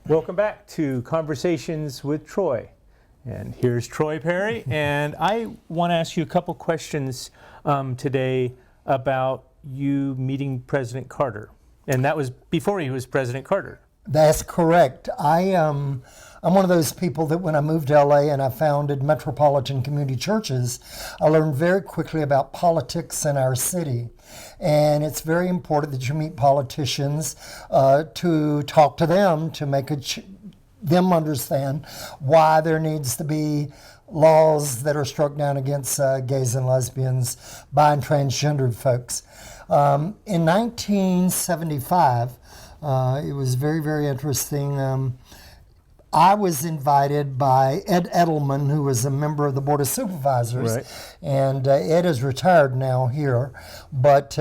Welcome back to Conversations with Troy. And here's Troy Perry. And I want to ask you a couple questions today about you meeting President Carter. And that was before he was President Carter. That's correct. I'm one of those people that when I moved to LA and I founded Metropolitan Community Churches, I learned very quickly about politics in our city. And it's very important that you meet politicians to talk to them, to make them understand why there needs to be laws that are struck down against gays and lesbians, bi and transgendered folks. In 1975, it was very, very interesting. I was invited by Ed Edelman, who was a member of the Board of Supervisors, right. And Ed is retired now here, but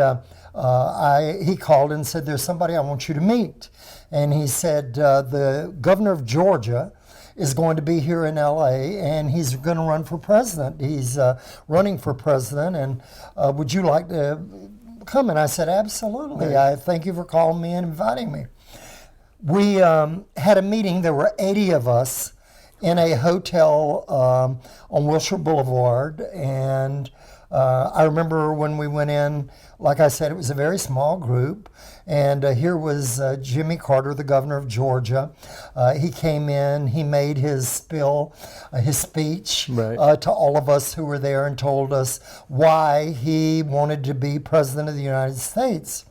he called and said, there's somebody I want you to meet. And he said, the governor of Georgia is going to be here in LA, and he's going to run for president. He's running for president, and would you like to come? And I said, absolutely. Right. I thank you for calling me and inviting me. We had a meeting. There were 80 of us in a hotel on Wilshire Boulevard, and I remember when we went in, like I said, it was a very small group, and here was Jimmy Carter, the governor of Georgia. He came in, he made his speech Right. to all of us who were there and told us why he wanted to be president of the United States.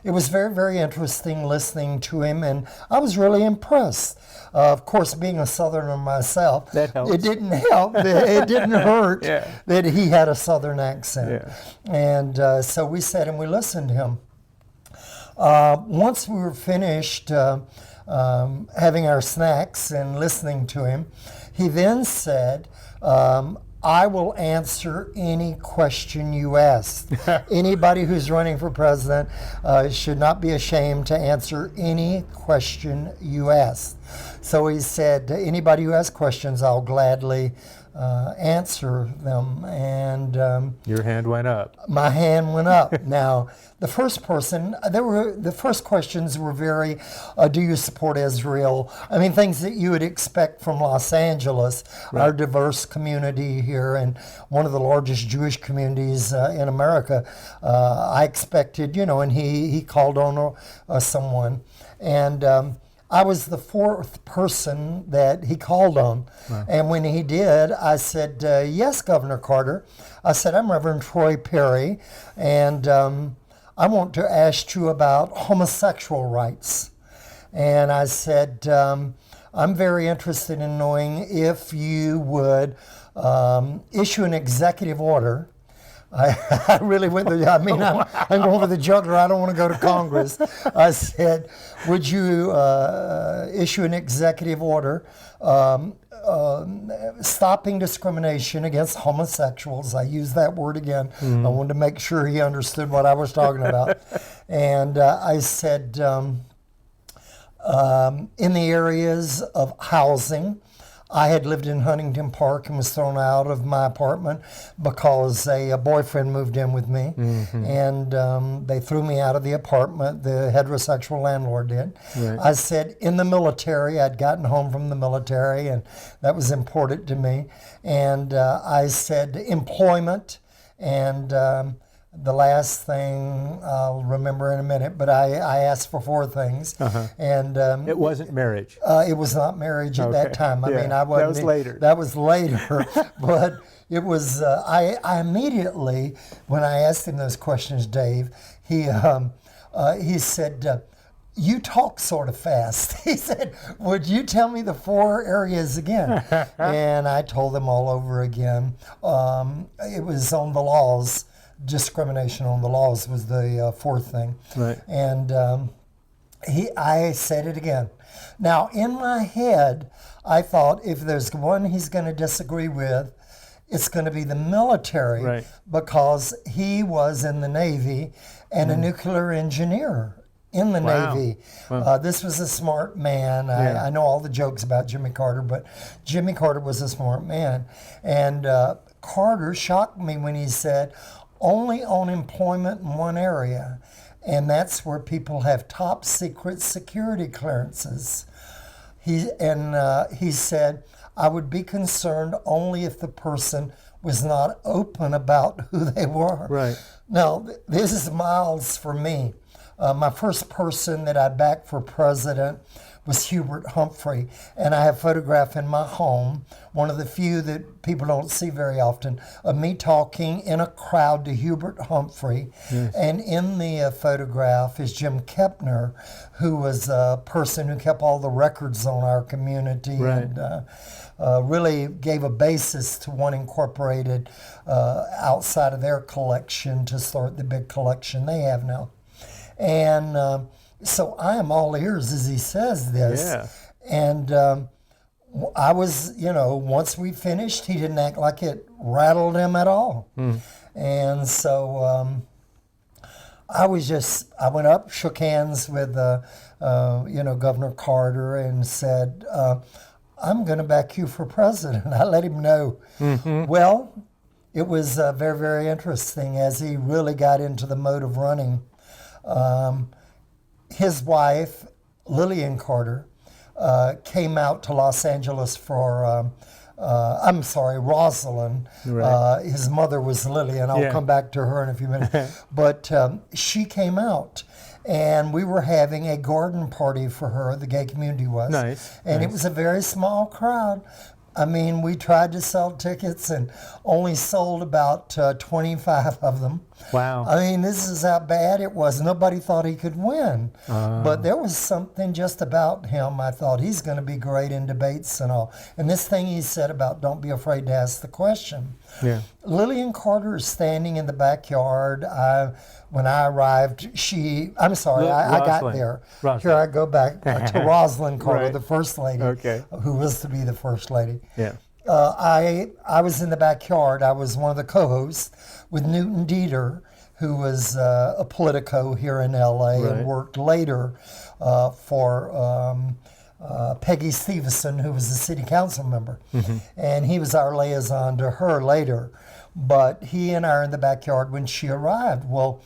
It was very, very interesting listening to him, and I was really impressed. Of course, being a Southerner myself, That helps. it didn't help. It didn't hurt Yeah. that he had a Southern accent. Yeah. And so we sat and we listened to him. Once we were finished having our snacks and listening to him, he then said, I will answer any question you ask. Anybody who's running for president should not be ashamed to answer any question you ask. So he said, anybody who has questions, I'll gladly answer them. And Your hand went up. my hand went up. Now, the first questions were very, do you support Israel? I mean, things that you would expect from Los Angeles, Right. our diverse community here and one of the largest Jewish communities in America. I expected, and he called on someone. And I was the fourth person that he called on. Wow. And when he did, I said, yes, Governor Carter. I said, I'm Reverend Troy Perry, and I want to ask you about homosexual rights. And I said, I'm very interested in knowing if you would issue an executive order. I really went there. I mean, I'm going for the juggler. I don't want to go to Congress. I said, would you issue an executive order stopping discrimination against homosexuals? I used that word again. Mm-hmm. I wanted to make sure he understood what I was talking about. And I said, in the areas of housing, I had lived in Huntington Park and was thrown out of my apartment because a boyfriend moved in with me. Mm-hmm. And they threw me out of the apartment, the heterosexual landlord did. Right. I said, in the military, I'd gotten home from the military, and that was important to me. And I said, employment, and the last thing I'll remember in a minute, but I asked for four things. Uh-huh. And It wasn't marriage. it was not marriage at Okay. that time. I Yeah, mean, I wasn't. that was later. That was later. But it was, I immediately, when I asked him those questions, Dave, he said, you talk sort of fast. He said, would you tell me the four areas again? And I told them all over again. It was on the laws. Discrimination on the laws was the fourth thing. Right. And I said it again. Now, in my head, I thought if there's one he's going to disagree with, it's going to be the military, Right. because he was in the Navy and a nuclear engineer in the Wow. Navy. Wow. This was a smart man. Yeah. I know all the jokes about Jimmy Carter, but Jimmy Carter was a smart man. And Carter shocked me when he said, only on employment in one area, and that's where people have top secret security clearances. He said, I would be concerned only if the person was not open about who they were. Right. Now, this is miles for me. My first person that I backed for president was Hubert Humphrey, and I have a photograph in my home, one of the few that people don't see very often, of me talking in a crowd to Hubert Humphrey. Yes. And in the photograph is Jim Kepner, who was a person who kept all the records on our community. Right. And really gave a basis to One Incorporated outside of their collection to start the big collection they have now. And so I am all ears as he says this. Yeah. And I was, once we finished, he didn't act like it rattled him at all. And so I went up, shook hands with, Governor Carter and said, I'm going to back you for president. I let him know. Well, it was very, very interesting as he really got into the mode of running. His wife, Lillian Carter, came out to Los Angeles for, Rosalind. Right. His mother was Lillian. I'll come back to her in a few minutes. But she came out, and we were having a garden party for her, the gay community was. Nice. And it was a very small crowd. I mean, we tried to sell tickets and only sold about 25 of them. Wow. I mean, this is how bad it was. Nobody thought he could win. But there was something just about him. I thought he's going to be great in debates and all. And this thing he said about don't be afraid to ask the question. Yeah. Lillian Carter is standing in the backyard. When I arrived, I got there. Rosalind. Here I go back to Rosalind Carter, Right. the first lady, who was to be the first lady. Yeah. I was in the backyard. I was one of the co-hosts with Newton Dieter, who was a Politico here in L.A. Right. and worked later for Peggy Stevenson, who was a city council member. And he was our liaison to her later. But he and I are in the backyard when she arrived. Well,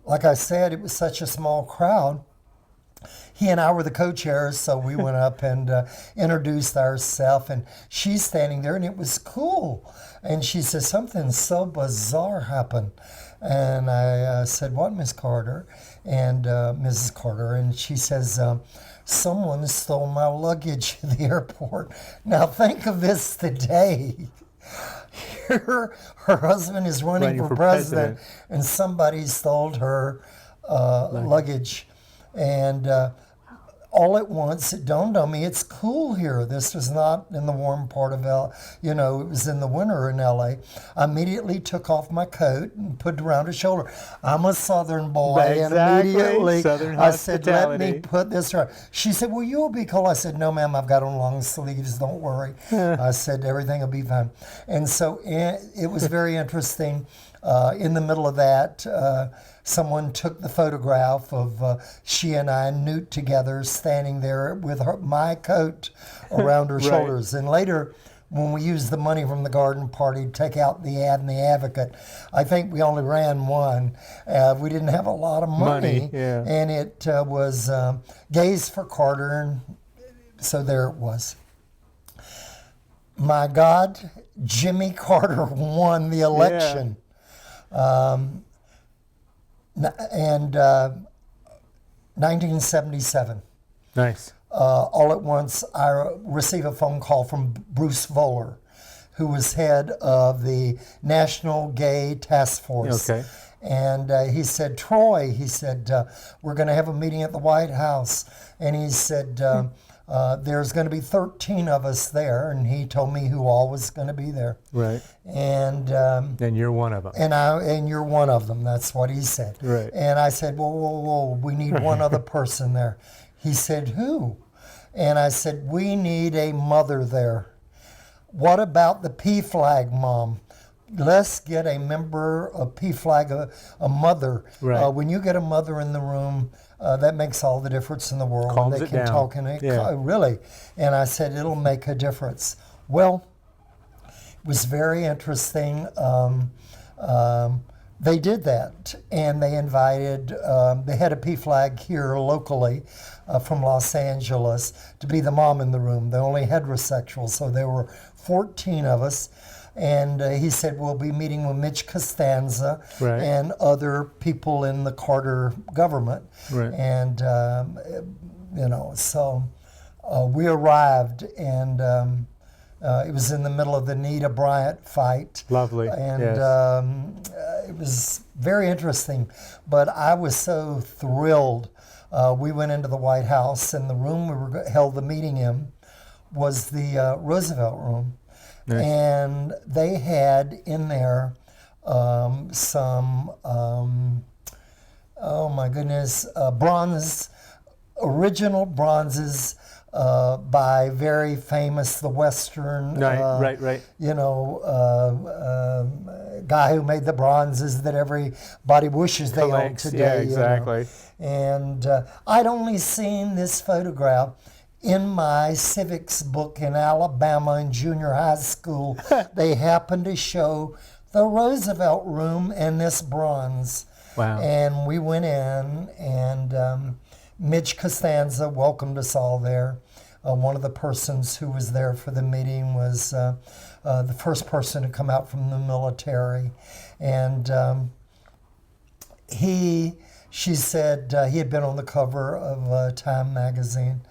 like I said, it was such a small crowd. He and I were the co-chairs, so we went up and introduced ourselves, and she's standing there, and it was cool. And she said, something so bizarre happened. And I said, what, Miss Carter? And Mrs. Carter, and she says, someone stole my luggage at the airport. Now think of this today. Here, her husband is running for president, and somebody stole her luggage. And all at once, it dawned on me, it's cool here. This was not in the warm part of it was in the winter in LA. I immediately took off my coat and put it around his shoulder. I'm a Southern boy, and immediately I said, let me put this around. She said, well, you'll be cool. I said, no, ma'am, I've got on long sleeves, don't worry. I said, everything will be fine. And so it was very interesting. In the middle of that, someone took the photograph of she and I, Newt, together, standing there with my coat around her shoulders. And later, when we used the money from the garden party to take out the ad in the Advocate, I think we only ran one. We didn't have a lot of money. And it was Gays for Carter, and so there it was. My God, Jimmy Carter won the election. And 1977. Nice. All at once, I received a phone call from Bruce Voller, who was head of the National Gay Task Force. Okay. And he said, Troy, we're going to have a meeting at the White House. And he said, there's going to be 13 of us there, and he told me who all was going to be there. Right. And you're one of them. And you're one of them. That's what he said. Right. And I said, whoa, we need one other person there. He said, who? And I said, we need a mother there. What about the P-Flag, Mom? Let's get a member of P-Flag, a mother. Right. When you get a mother in the room, that makes all the difference in the world. Calms they it can down. talk really. And I said, it'll make a difference. Well, it was very interesting. They did that, and they invited, they had a PFLAG here locally from Los Angeles to be the mom in the room. They're only heterosexual, so there were 14 of us. And he said, we'll be meeting with Mitch Costanza Right. and other people in the Carter government. Right. And, so we arrived, and it was in the middle of the Nita Bryant fight. Lovely. And Yes. it was very interesting, but I was so thrilled. We went into the White House, and the room we held the meeting in was the Roosevelt room. Nice. And they had in there some, oh my goodness, original bronzes by very famous, the Western, Right. Guy who made the bronzes that everybody wishes they owned Collects. today. Yeah, you know. exactly. And I'd only seen this photograph in my civics book in Alabama in junior high school. They happened to show the Roosevelt room and this bronze. Wow. And we went in, and Mitch Costanza welcomed us all there. One of the persons who was there for the meeting was the first person to come out from the military. And she said he had been on the cover of Time magazine.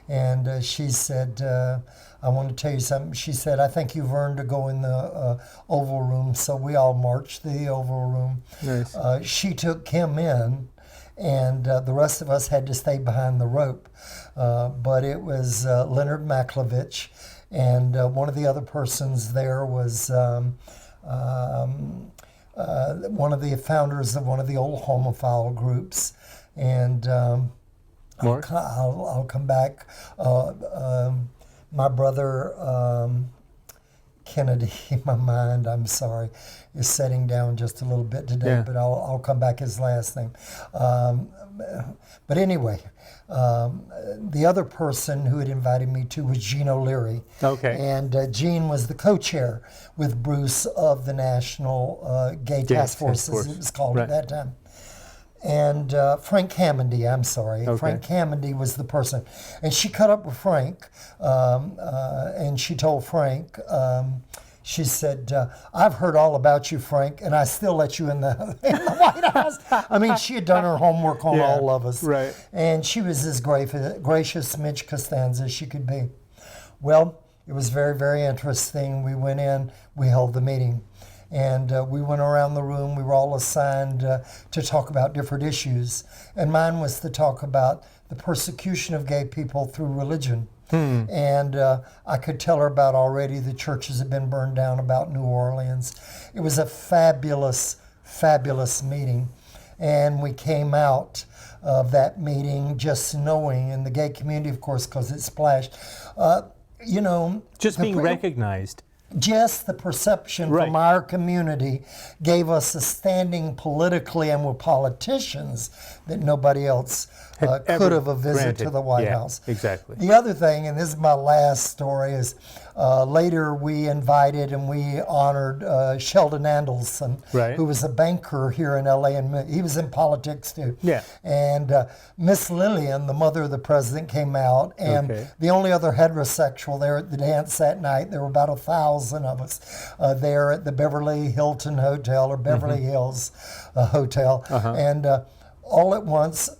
And she said, I want to tell you something. She said, I think you've earned to go in the Oval Room. So we all marched to the Oval Room. Nice. She took him in, and the rest of us had to stay behind the rope. But it was Leonard Maklovich, and one of the other persons there was one of the founders of one of the old homophile groups. And I'll come back. My brother Kennedy, my mind, I'm sorry, is setting down just a little bit today, Yeah. but I'll come back his last name. But anyway, the other person who had invited me to was Gene O'Leary. Okay. And Gene was the co-chair with Bruce of the National Gay Task Force, as it was called Right. at that time. And Frank Hammondy, I'm sorry. Okay. Frank Hammondy was the person. And she cut up with Frank, and she told Frank, she said, I've heard all about you, Frank, and I still let you in the White House. I mean, she had done her homework on all of us. Right. And she was as gracious Mitch Costanza as she could be. Well, it was very, very interesting. We went in, we held the meeting. And we went around the room. We were all assigned to talk about different issues. And mine was to talk about the persecution of gay people through religion. And I could tell her about already the churches had been burned down about New Orleans. It was a fabulous, fabulous meeting. And we came out of that meeting just knowing, in the gay community, of course, because it splashed, Just being recognized. just the perception from our community gave us a standing politically and with politicians that nobody else could have a visit to the White House. Exactly. The other thing, and this is my last story, is later we invited and we honored Sheldon Andelson, who was a banker here in LA, and he was in politics too. Yeah. And Miss Lillian, the mother of the president, came out, and the only other heterosexual there at the dance that night, there were about 1,000 of us there at the Beverly Hilton Hotel, or Beverly Hills Hotel. And all at once,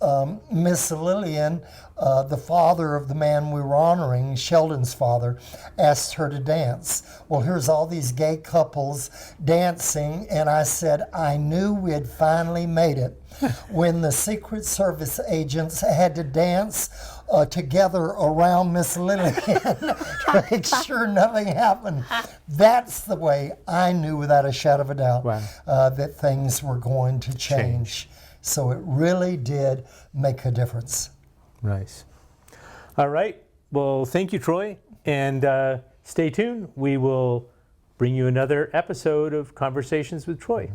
Miss Lillian, the father of the man we were honoring, Sheldon's father, asked her to dance. Well, here's all these gay couples dancing, and I said, I knew we had finally made it when the Secret Service agents had to dance together around Miss Lillian to make sure nothing happened. That's the way I knew without a shadow of a doubt that things were going to change. So it really did make a difference. Nice. All right. Well, thank you, Troy. And stay tuned. We will bring you another episode of Conversations with Troy.